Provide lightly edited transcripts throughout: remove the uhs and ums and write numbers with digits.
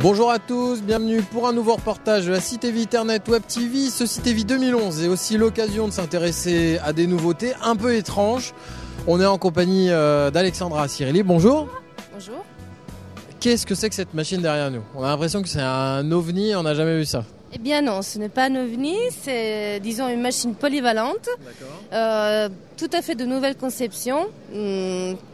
Bonjour à tous, bienvenue pour un nouveau reportage de la Cité-Vie Internet Web TV. Ce Cité-Vie 2011 est aussi l'occasion de s'intéresser à des nouveautés un peu étranges. On est en compagnie d'Alexandra Cyrili. Bonjour. Bonjour. Qu'est-ce que c'est que cette machine derrière nous? On a l'impression que c'est un ovni, on n'a jamais vu ça. Eh bien non, ce n'est pas un ovni, c'est disons une machine polyvalente, tout à fait de nouvelle conception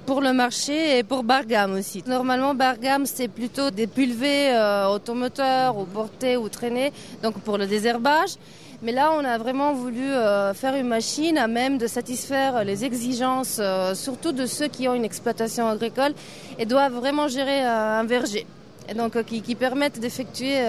pour le marché et pour bas gamme aussi. Normalement bas gamme c'est plutôt des pulvées automoteurs ou portées ou traînées, donc pour le désherbage. Mais là on a vraiment voulu faire une machine à même de satisfaire les exigences, surtout de ceux qui ont une exploitation agricole et doivent vraiment gérer un verger. Et donc qui permettent d'effectuer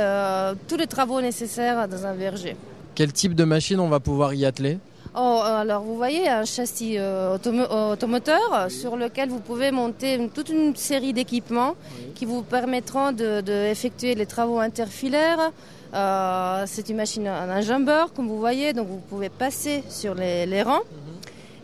tous les travaux nécessaires dans un verger. Quel type de machine on va pouvoir y atteler? Alors vous voyez un châssis automoteur sur lequel vous pouvez monter toute une série d'équipements qui vous permettront d'effectuer les travaux interfilaires. C'est une machine, un jumper comme vous voyez, donc vous pouvez passer sur les rangs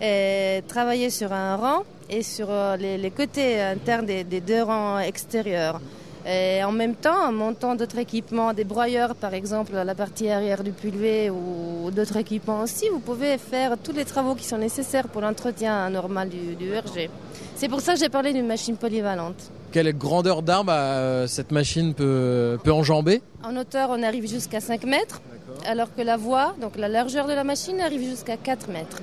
et travailler sur un rang et sur les côtés internes des deux rangs extérieurs. Et en même temps, en montant d'autres équipements, des broyeurs par exemple à la partie arrière du pulvé ou d'autres équipements aussi, vous pouvez faire tous les travaux qui sont nécessaires pour l'entretien normal du verger. C'est pour ça que j'ai parlé d'une machine polyvalente. Quelle grandeur d'arbre cette machine peut enjamber? En hauteur, on arrive jusqu'à 5 mètres, alors que la voie, donc la largeur de la machine, arrive jusqu'à 4 mètres.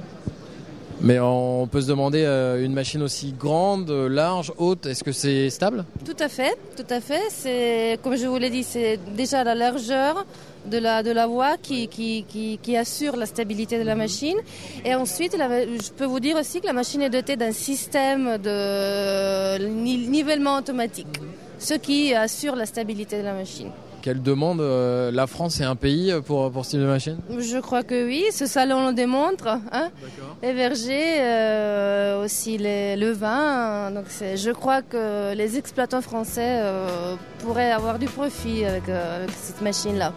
Mais on peut se demander, une machine aussi grande, large, haute, est-ce que c'est stable? Tout à fait. C'est, comme je vous l'ai dit, c'est déjà la largeur de la voie qui assure la stabilité de la machine. Et ensuite, je peux vous dire aussi que la machine est dotée d'un système de nivellement automatique, ce qui assure la stabilité de la machine. Quelle demande? La France est un pays pour ce type de machine? Je crois que oui, ce salon le démontre. Les vergers, aussi le vin. Donc je crois que les exploitants français pourraient avoir du profit avec cette machine-là.